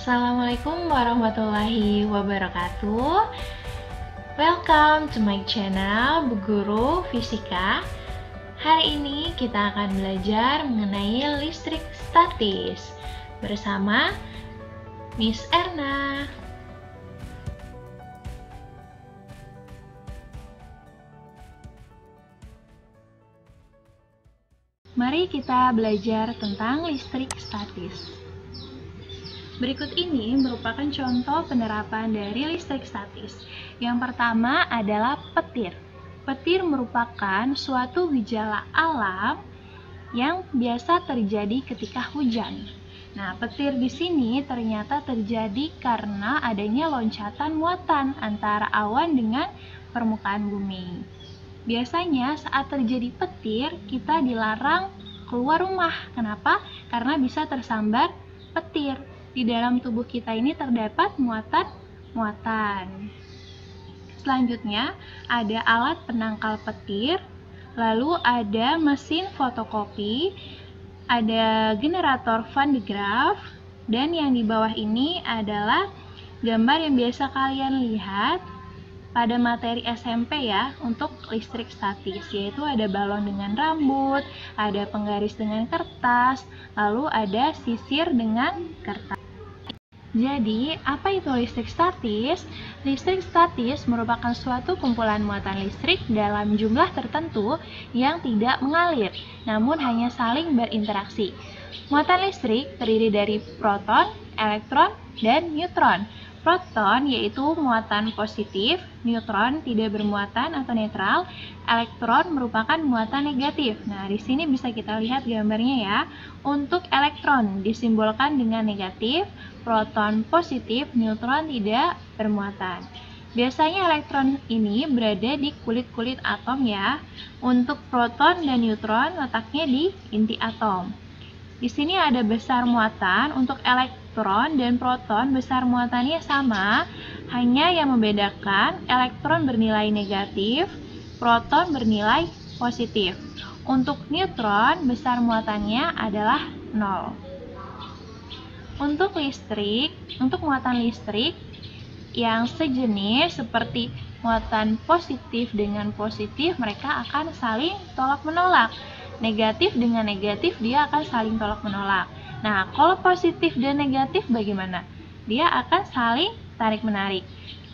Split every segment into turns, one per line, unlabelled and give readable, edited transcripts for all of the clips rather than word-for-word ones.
Assalamualaikum warahmatullahi wabarakatuh. Welcome to my channel Bu Guru Fisika. Hari ini kita akan belajar mengenai listrik statis bersama Miss Erna. Mari kita belajar tentang listrik statis. Berikut ini merupakan contoh penerapan dari listrik statis. Yang pertama adalah petir. Petir merupakan suatu gejala alam yang biasa terjadi ketika hujan. Nah, petir di sini ternyata terjadi karena adanya loncatan muatan antara awan dengan permukaan bumi. Biasanya saat terjadi petir, kita dilarang keluar rumah. Kenapa? Karena bisa tersambar petir. Di dalam tubuh kita ini terdapat muatan. Selanjutnya ada alat penangkal petir, lalu ada mesin fotokopi, ada generator Van de Graaff, dan yang di bawah ini adalah gambar yang biasa kalian lihat pada materi SMP ya untuk listrik statis, yaitu ada balon dengan rambut, ada penggaris dengan kertas, lalu ada sisir dengan kertas. Jadi, apa itu listrik statis? Listrik statis merupakan suatu kumpulan muatan listrik dalam jumlah tertentu yang tidak mengalir, namun hanya saling berinteraksi. Muatan listrik terdiri dari proton, elektron, dan neutron. Proton yaitu muatan positif, neutron tidak bermuatan atau netral, elektron merupakan muatan negatif. Nah, di sini bisa kita lihat gambarnya ya. Untuk elektron disimbolkan dengan negatif, proton positif, neutron tidak bermuatan. Biasanya elektron ini berada di kulit-kulit atom ya. Untuk proton dan neutron letaknya di inti atom. Di sini ada besar muatan. Untuk elektron dan proton besar muatannya sama, hanya yang membedakan elektron bernilai negatif, proton bernilai positif. Untuk neutron besar muatannya adalah 0. Untuk muatan listrik yang sejenis seperti muatan positif dengan positif, mereka akan saling tolak-menolak. Negatif dengan negatif, dia akan saling tolak-menolak. Nah, kalau positif dan negatif bagaimana? Dia akan saling tarik-menarik.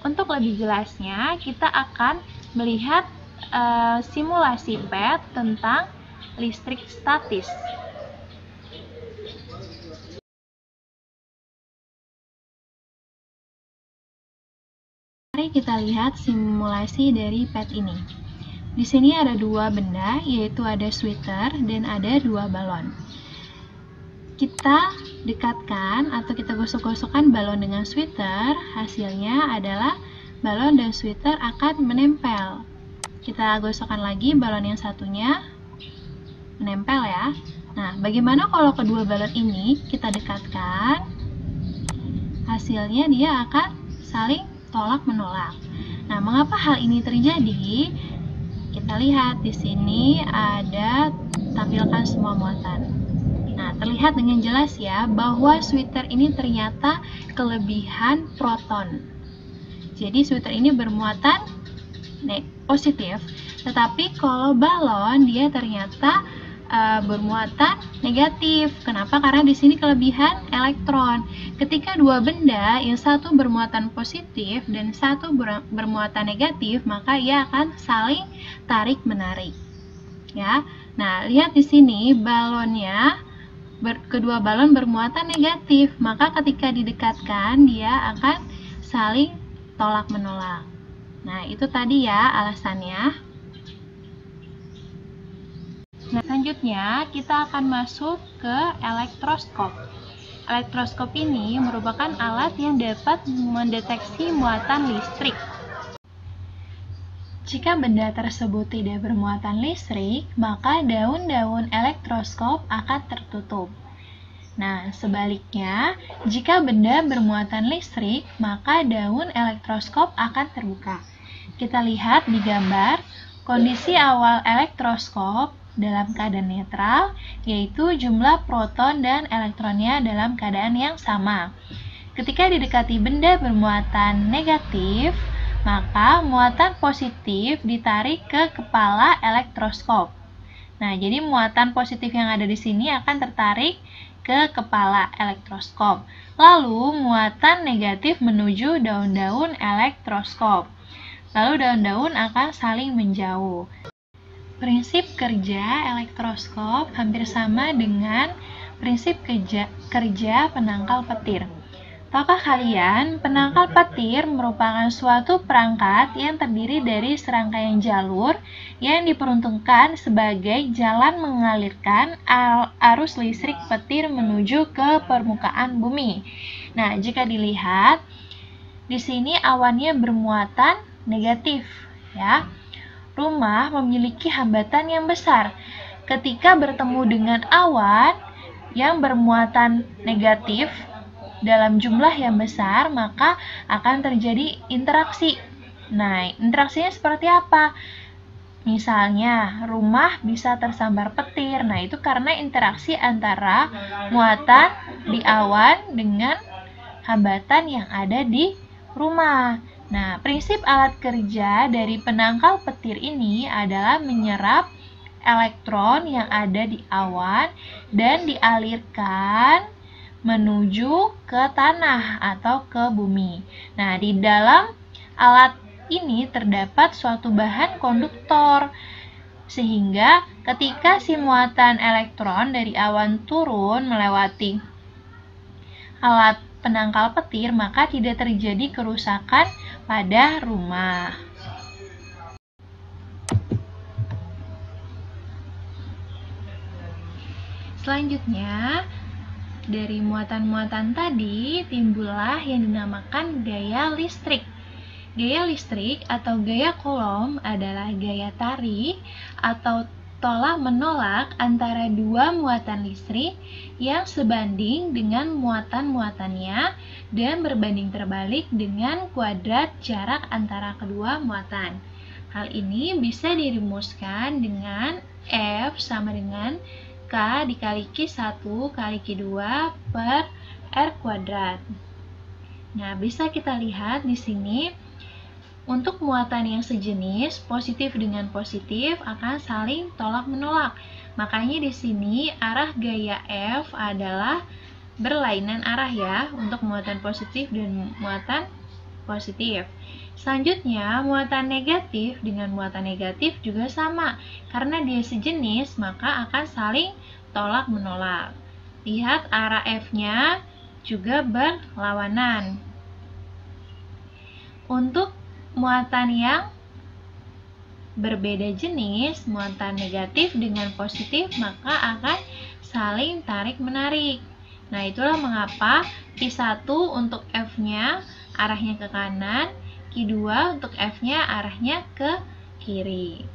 Untuk lebih jelasnya, kita akan melihat simulasi PET tentang listrik statis. Mari kita lihat simulasi dari PET ini. Di sini ada dua benda, yaitu ada sweater dan ada dua balon. Kita dekatkan atau kita gosok-gosokkan balon dengan sweater, hasilnya adalah balon dan sweater akan menempel. Kita gosokkan lagi balon yang satunya, menempel ya. Nah, bagaimana kalau kedua balon ini kita dekatkan? Hasilnya dia akan saling tolak-menolak. Nah, mengapa hal ini terjadi? Kita lihat di sini ada tampilkan semua muatan. Nah, terlihat dengan jelas ya bahwa sweater ini ternyata kelebihan proton. Jadi sweater ini bermuatan positif, tetapi kalau balon dia ternyata bermuatan negatif. Kenapa? Karena di sini kelebihan elektron. Ketika dua benda, yang satu bermuatan positif dan satu bermuatan negatif, maka ia akan saling tarik-menarik. Ya. Nah, lihat di sini balonnya, kedua balon bermuatan negatif, maka ketika didekatkan dia akan saling tolak-menolak. Nah, itu tadi ya alasannya. Nah, selanjutnya kita akan masuk ke elektroskop. Elektroskop ini merupakan alat yang dapat mendeteksi muatan listrik. Jika benda tersebut tidak bermuatan listrik, maka daun-daun elektroskop akan tertutup. Nah, sebaliknya, jika benda bermuatan listrik, maka daun elektroskop akan terbuka. Kita lihat di gambar, kondisi awal elektroskop dalam keadaan netral, yaitu jumlah proton dan elektronnya dalam keadaan yang sama. Ketika didekati benda bermuatan negatif, maka muatan positif ditarik ke kepala elektroskop. Nah, jadi muatan positif yang ada di sini akan tertarik ke kepala elektroskop. Lalu, muatan negatif menuju daun-daun elektroskop. Lalu, daun-daun akan saling menjauh. Prinsip kerja elektroskop hampir sama dengan prinsip kerja penangkal petir. Tahukah kalian, penangkal petir merupakan suatu perangkat yang terdiri dari serangkaian jalur yang diperuntukkan sebagai jalan mengalirkan arus listrik petir menuju ke permukaan bumi. Nah, jika dilihat, di sini awannya bermuatan negatif, ya. Rumah memiliki hambatan yang besar. Ketika bertemu dengan awan yang bermuatan negatif dalam jumlah yang besar, maka akan terjadi interaksi. Nah, interaksinya seperti apa? Misalnya, rumah bisa tersambar petir. Nah, itu karena interaksi antara muatan di awan dengan hambatan yang ada di rumah. Nah, prinsip alat kerja dari penangkal petir ini adalah menyerap elektron yang ada di awan dan dialirkan menuju ke tanah atau ke bumi. Nah, di dalam alat ini terdapat suatu bahan konduktor, sehingga ketika si muatan elektron dari awan turun melewati alat penangkal petir, maka tidak terjadi kerusakan pada rumah. Selanjutnya, dari muatan-muatan tadi timbullah yang dinamakan gaya listrik. Gaya listrik atau gaya Coulomb adalah gaya tarik atau tolak menolak antara dua muatan listrik yang sebanding dengan muatan-muatannya dan berbanding terbalik dengan kuadrat jarak antara kedua muatan. Hal ini bisa dirumuskan dengan F sama dengan K dikali Q1 kali Q2 per R kuadrat. Nah, bisa kita lihat di sini untuk muatan yang sejenis, positif dengan positif akan saling tolak-menolak. Makanya di sini arah gaya F adalah berlainan arah ya untuk muatan positif dan muatan positif. Selanjutnya, muatan negatif dengan muatan negatif juga sama. Karena dia sejenis, maka akan saling tolak-menolak. Lihat arah F-nya juga berlawanan. Untuk muatan yang berbeda jenis, muatan negatif dengan positif, maka akan saling tarik-menarik. Nah, itulah mengapa Q1 untuk F-nya arahnya ke kanan, Q2 untuk F-nya arahnya ke kiri.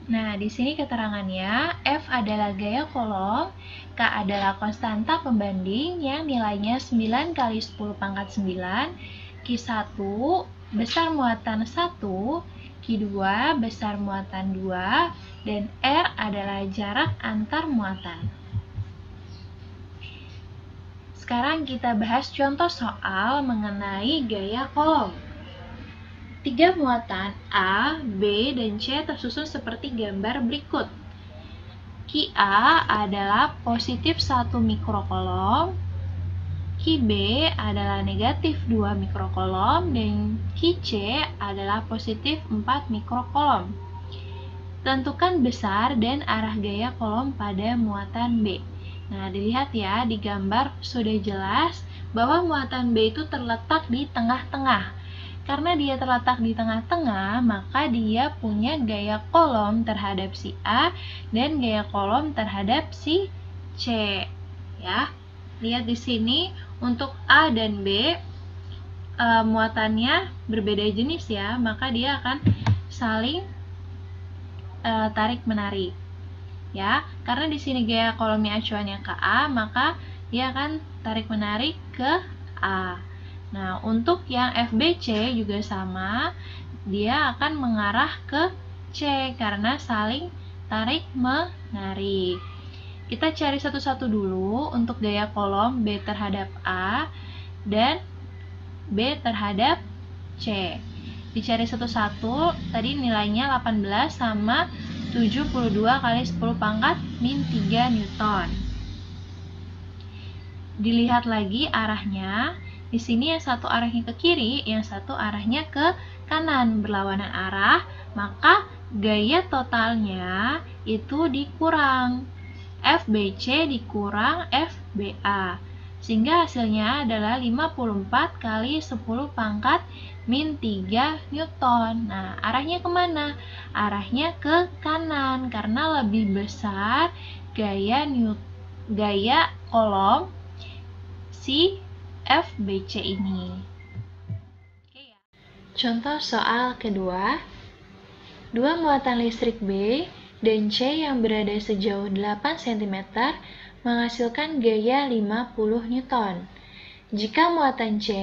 Nah, di sini keterangannya, F adalah gaya Coulomb, K adalah konstanta pembanding yang nilainya 9 kali 10 pangkat 9, Q1 besar muatan 1, Q2 besar muatan 2, dan R adalah jarak antar muatan. Sekarang kita bahas contoh soal mengenai gaya Coulomb. Tiga muatan A, B, dan C tersusun seperti gambar berikut. QA adalah positif 1 mikrocoulomb, QB adalah negatif 2 mikrocoulomb, dan QC adalah positif 4 mikrocoulomb. Tentukan besar dan arah gaya Coulomb pada muatan B. Nah, dilihat ya, di gambar sudah jelas bahwa muatan B itu terletak di tengah-tengah. Karena dia terletak di tengah-tengah, maka dia punya gaya Coulomb terhadap si A dan gaya Coulomb terhadap si C. Ya, lihat di sini untuk A dan B muatannya berbeda jenis ya, maka dia akan saling tarik-menarik. Ya, karena di sini gaya Coulombnya acuannya ke A, maka dia akan tarik-menarik ke A. Nah, untuk yang FBC juga sama, dia akan mengarah ke C karena saling tarik-menarik. Kita cari satu-satu dulu untuk gaya kolom B terhadap A dan B terhadap C. Dicari satu-satu, tadi nilainya 18 sama 72 kali 10 pangkat min 3 Newton. Dilihat lagi arahnya. Di sini yang satu arahnya ke kiri, yang satu arahnya ke kanan, berlawanan arah, maka gaya totalnya itu dikurang. FBC dikurang FBA. Sehingga hasilnya adalah 54 kali 10 pangkat min 3 Newton. Nah, arahnya kemana? Arahnya ke kanan, karena lebih besar gaya kolom si FBC ini. Contoh soal kedua. Dua muatan listrik B dan C yang berada sejauh 8 cm menghasilkan gaya 50 Newton. Jika muatan C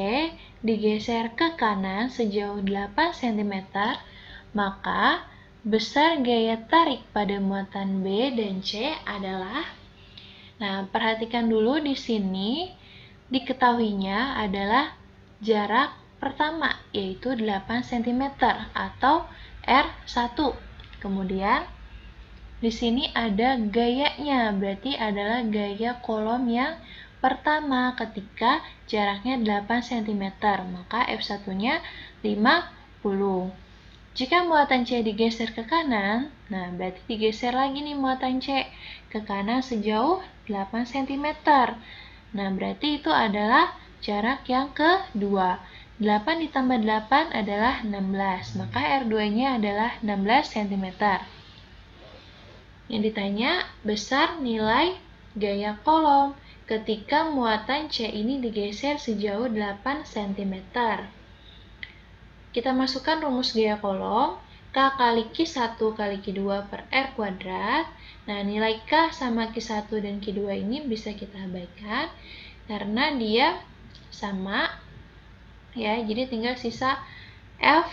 digeser ke kanan sejauh 8 cm, maka besar gaya tarik pada muatan B dan C adalah. Nah, perhatikan dulu di sini diketahuinya adalah jarak pertama, yaitu 8 cm atau R1. Kemudian di sini ada gayanya, berarti adalah gaya kolom yang pertama ketika jaraknya 8 cm, maka F1-nya 50. Jika muatan C digeser ke kanan, nah berarti digeser lagi nih muatan C ke kanan sejauh 8 cm. Nah, berarti itu adalah jarak yang kedua. 8 ditambah 8 adalah 16, maka R2-nya adalah 16 cm. Yang ditanya, besar nilai gaya kolom ketika muatan C ini digeser sejauh 8 cm. Kita masukkan rumus gaya kolom, K kali Q1 kali Q2 per R kuadrat. Nah, nilai K sama Q1 dan Q2 ini bisa kita abaikan karena dia sama, ya, jadi tinggal sisa F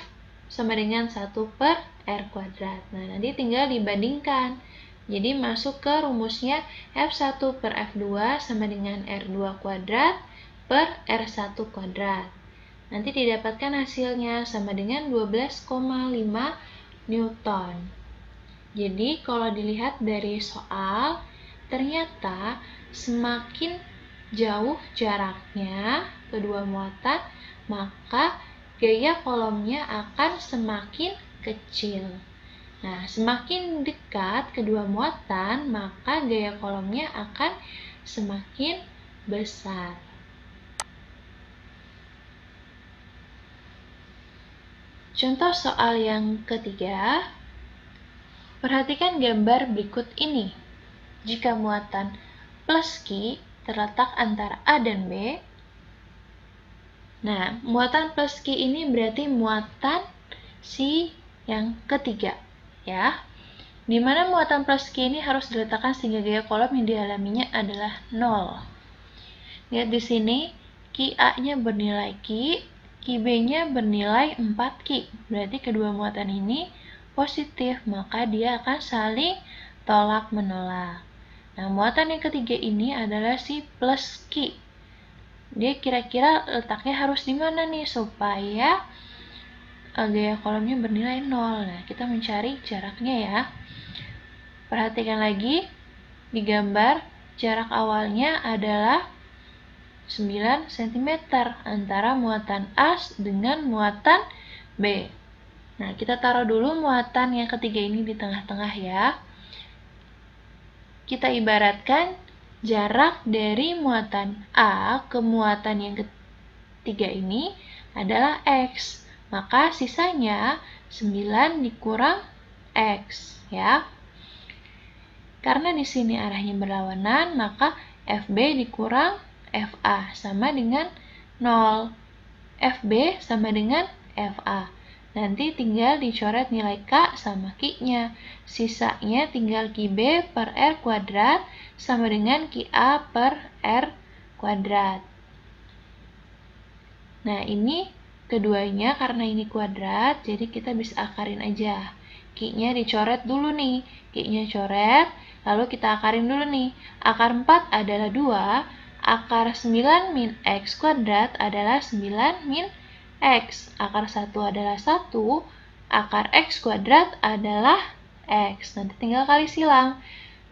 sama dengan 1 per R kuadrat. Nah, nanti tinggal dibandingkan. Jadi masuk ke rumusnya F1 per F2 sama dengan R2 kuadrat per R1 kuadrat. Nanti didapatkan hasilnya sama dengan 12,5 Newton. Jadi kalau dilihat dari soal, ternyata semakin jauh jaraknya kedua muatan, maka gaya kolomnya akan semakin kecil. Nah, semakin dekat kedua muatan, maka gaya kolomnya akan semakin besar. Contoh soal yang ketiga, perhatikan gambar berikut ini. Jika muatan plus Q terletak antara A dan B, nah, muatan plus Q ini berarti muatan si yang ketiga, ya. Dimana muatan plus Q ini harus diletakkan sehingga gaya kolom yang dialaminya adalah 0. Lihat di sini, QA-nya bernilai Q, QB-nya bernilai 4Q. Berarti kedua muatan ini positif, maka dia akan saling tolak-menolak. Nah, muatan yang ketiga ini adalah si plus Q. Dia kira-kira letaknya harus di mana nih supaya gaya kolomnya bernilai 0. Nah, kita mencari jaraknya ya. Perhatikan lagi, di gambar jarak awalnya adalah 9 cm antara muatan A dengan muatan B. Nah, kita taruh dulu muatan yang ketiga ini di tengah-tengah ya. Kita ibaratkan jarak dari muatan A ke muatan yang ketiga ini adalah X. Maka sisanya 9 dikurang X ya. Karena di sini arahnya berlawanan, maka FB dikurang FA sama dengan 0. FB sama dengan FA. Nanti tinggal dicoret nilai K sama Q-nya. Sisanya tinggal QB per R kuadrat sama dengan QA per R kuadrat. Nah, ini keduanya karena ini kuadrat, jadi kita bisa akarin aja. Q-nya dicoret dulu nih. Q-nya coret, lalu kita akarin dulu nih. Akar 4 adalah 2, akar 9 min X kuadrat adalah 9 min X. Akar 1 adalah 1, akar X kuadrat adalah X. Nanti tinggal kali silang.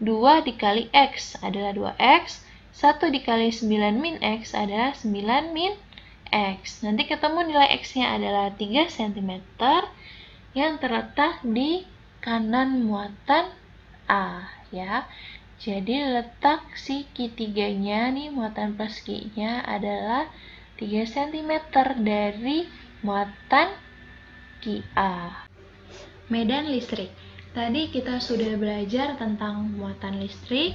2 dikali X adalah 2X, 1 dikali 9 min X adalah 9 min X. Nanti ketemu nilai X-nya adalah 3 cm yang terletak di kanan muatan A, ya. Jadi letak si Q3-nya nih, muatan plus Q-nya adalah 3 cm dari muatan QA. Medan listrik. Tadi kita sudah belajar tentang muatan listrik,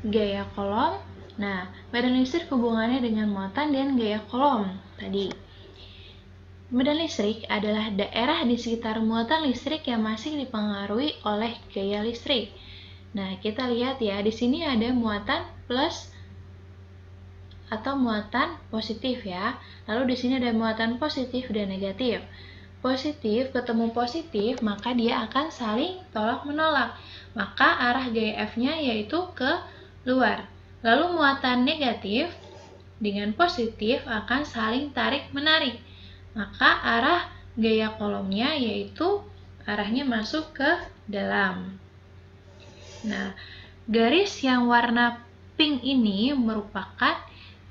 gaya kolom. Nah, medan listrik hubungannya dengan muatan dan gaya kolom tadi. Medan listrik adalah daerah di sekitar muatan listrik yang masih dipengaruhi oleh gaya listrik. Nah, kita lihat ya, di sini ada muatan plus atau muatan positif ya. Lalu di sini ada muatan positif dan negatif. Positif ketemu positif, maka dia akan saling tolak-menolak. Maka arah gaya F-nya yaitu ke luar. Lalu muatan negatif dengan positif akan saling tarik-menarik. Maka arah gaya kolomnya yaitu arahnya masuk ke dalam. Nah, garis yang warna pink ini merupakan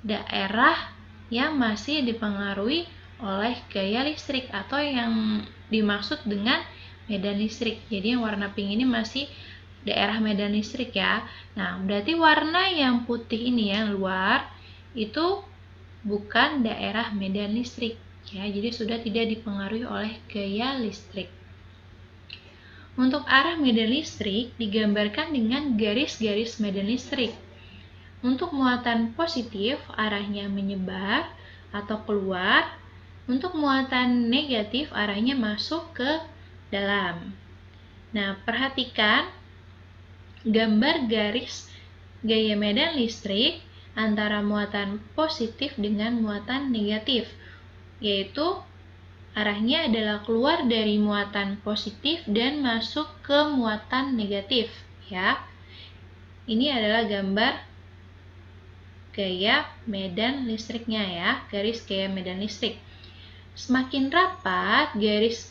daerah yang masih dipengaruhi oleh gaya listrik atau yang dimaksud dengan medan listrik. Jadi yang warna pink ini masih daerah medan listrik ya. Nah, berarti warna yang putih ini yang luar itu bukan daerah medan listrik ya. Jadi sudah tidak dipengaruhi oleh gaya listrik. Untuk arah medan listrik digambarkan dengan garis-garis medan listrik. Untuk muatan positif arahnya menyebar atau keluar. Untuk muatan negatif arahnya masuk ke dalam. Nah, perhatikan gambar garis gaya medan listrik antara muatan positif dengan muatan negatif, yaitu arahnya adalah keluar dari muatan positif dan masuk ke muatan negatif ya. Ini adalah gambar gaya medan listriknya ya, garis gaya medan listrik. Semakin rapat garis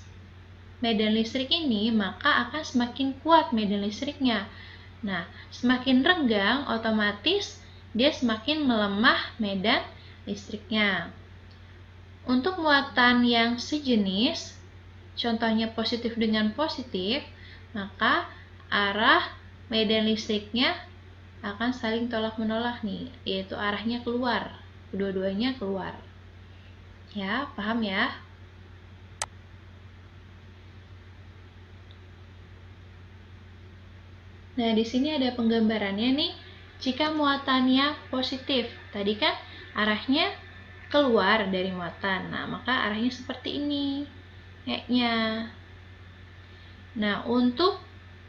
medan listrik ini, maka akan semakin kuat medan listriknya. Nah, semakin renggang, otomatis dia semakin melemah medan listriknya. Untuk muatan yang sejenis, contohnya positif dengan positif, maka arah medan listriknya akan saling tolak-menolak nih, yaitu arahnya keluar, kedua-duanya keluar. Ya, paham ya? Nah, di sini ada penggambarannya nih. Jika muatannya positif, tadi kan arahnya keluar dari muatan. Nah, maka arahnya seperti ini. E-nya. Nah, untuk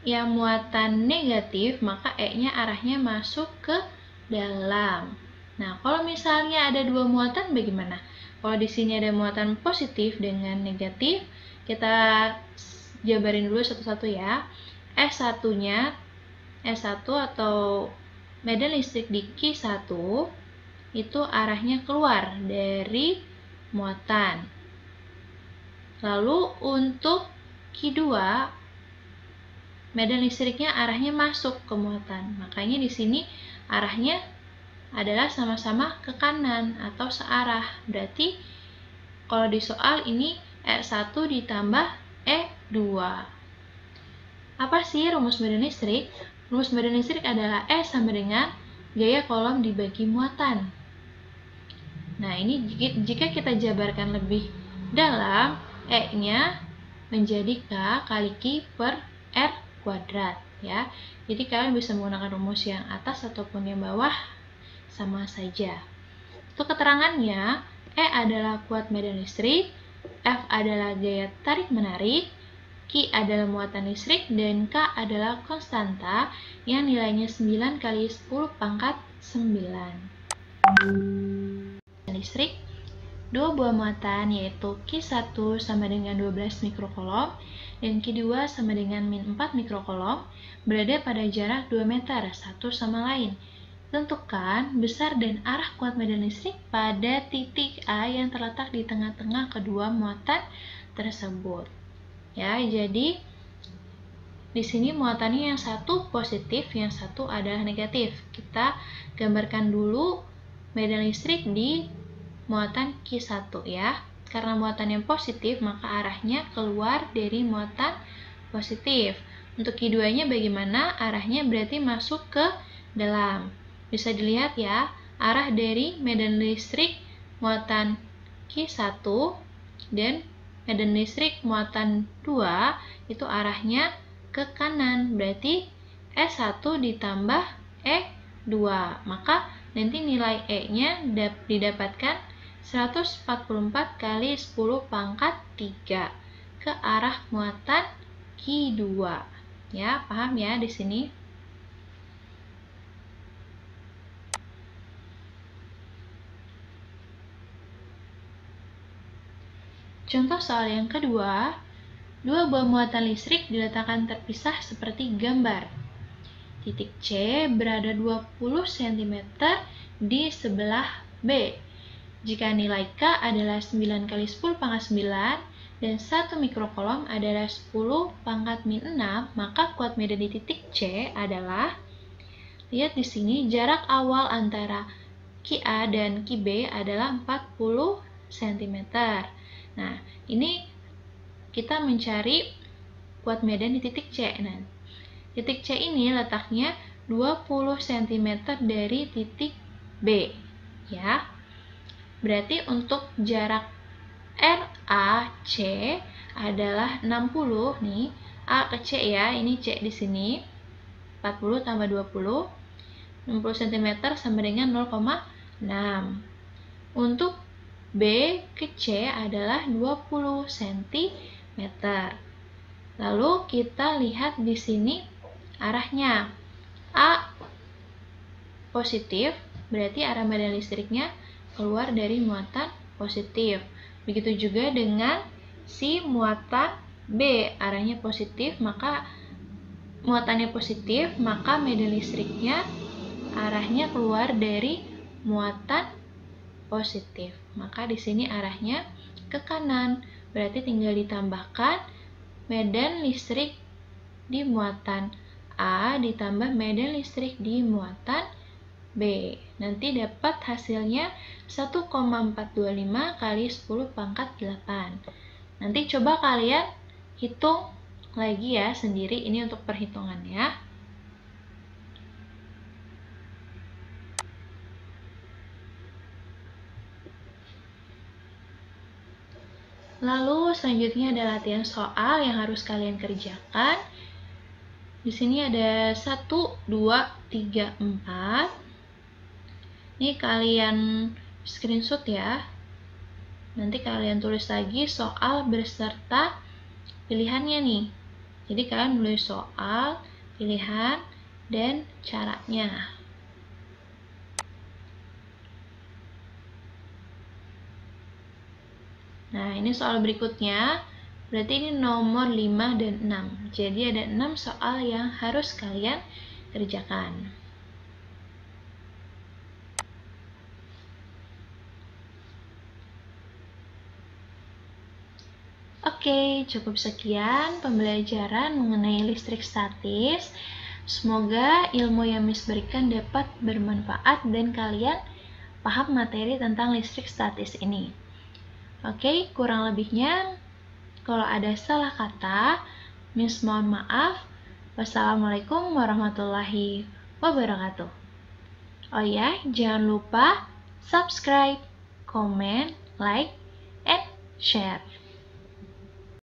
yang muatan negatif, maka E-nya arahnya masuk ke dalam. Nah, kalau misalnya ada dua muatan bagaimana? Kalau di sini ada muatan positif dengan negatif, kita jabarin dulu satu-satu ya. S1-nya, S1 atau medan listrik di Q1 itu arahnya keluar dari muatan. Lalu untuk Q2, medan listriknya arahnya masuk ke muatan. Makanya di sini arahnya adalah sama-sama ke kanan atau searah. Berarti kalau di soal ini E1 ditambah E2. Apa sih rumus medan listrik? Rumus medan listrik adalah E sama dengan gaya kolom dibagi muatan. Nah, ini jika kita jabarkan lebih dalam, E-nya menjadi K kali Q per R kuadrat ya. Jadi kalian bisa menggunakan rumus yang atas ataupun yang bawah sama saja. Untuk keterangannya, E adalah kuat medan listrik, F adalah gaya tarik-menarik, Q adalah muatan listrik, dan K adalah konstanta yang nilainya 9 kali 10 pangkat 9. Listrik dua buah muatan yaitu Q1 sama dengan 12 mikrokolom dan Q2 sama dengan min 4 mikrokolom berada pada jarak 2 meter satu sama lain. Tentukan besar dan arah kuat medan listrik pada titik A yang terletak di tengah-tengah kedua muatan tersebut. Ya, jadi di sini muatannya yang satu positif, yang satu adalah negatif. Kita gambarkan dulu medan listrik di muatan Q1 ya. Karena muatan yang positif, maka arahnya keluar dari muatan positif. Untuk Q2-nya bagaimana? Arahnya berarti masuk ke dalam. Bisa dilihat ya, arah dari medan listrik muatan Q1 dan medan listrik muatan 2 itu arahnya ke kanan. Berarti E1 ditambah E2. Maka nanti nilai E-nya didapatkan 144 kali 10 pangkat 3 ke arah muatan Q2. Ya, paham ya di sini? Contoh soal yang kedua, dua buah muatan listrik diletakkan terpisah seperti gambar. Titik C berada 20 cm di sebelah B. Jika nilai K adalah 9 kali 10 pangkat 9 dan 1 mikrokolom adalah 10 pangkat min 6, maka kuat medan di titik C adalah, lihat di sini jarak awal antara QA dan QB adalah 40 cm. Nah, ini kita mencari kuat medan di titik C. Nah, titik C ini letaknya 20 cm dari titik B, ya. Berarti untuk jarak RAC adalah 60 nih, A ke C ya, ini C di sini. 40 tambah 20, 60 cm sama dengan 0,6. Untuk B ke C adalah 20 cm. Lalu kita lihat di sini arahnya. A positif, berarti arah medan listriknya keluar dari muatan positif. Begitu juga dengan si muatan B, arahnya positif, maka muatannya positif, maka medan listriknya arahnya keluar dari muatan positif. Maka di sini arahnya ke kanan. Berarti tinggal ditambahkan medan listrik di muatan A ditambah medan listrik di muatan B. Nanti dapat hasilnya 1,425 kali 10 pangkat 8. Nanti coba kalian hitung lagi ya sendiri, ini untuk perhitungannya. Lalu selanjutnya ada latihan soal yang harus kalian kerjakan. Di sini ada 1, 2, 3, 4. Ini kalian screenshot ya. Nanti kalian tulis lagi soal beserta pilihannya nih. Jadi kalian nulis soal, pilihan, dan caranya. Nah, ini soal berikutnya. Berarti ini nomor 5 dan 6. Jadi ada 6 soal yang harus kalian kerjakan. Oke, cukup sekian pembelajaran mengenai listrik statis. Semoga ilmu yang Miss berikan dapat bermanfaat dan kalian paham materi tentang listrik statis ini. Oke, kurang lebihnya kalau ada salah kata, Miss mohon maaf. Wassalamualaikum warahmatullahi wabarakatuh. Oh ya, jangan lupa subscribe, comment, like, and share.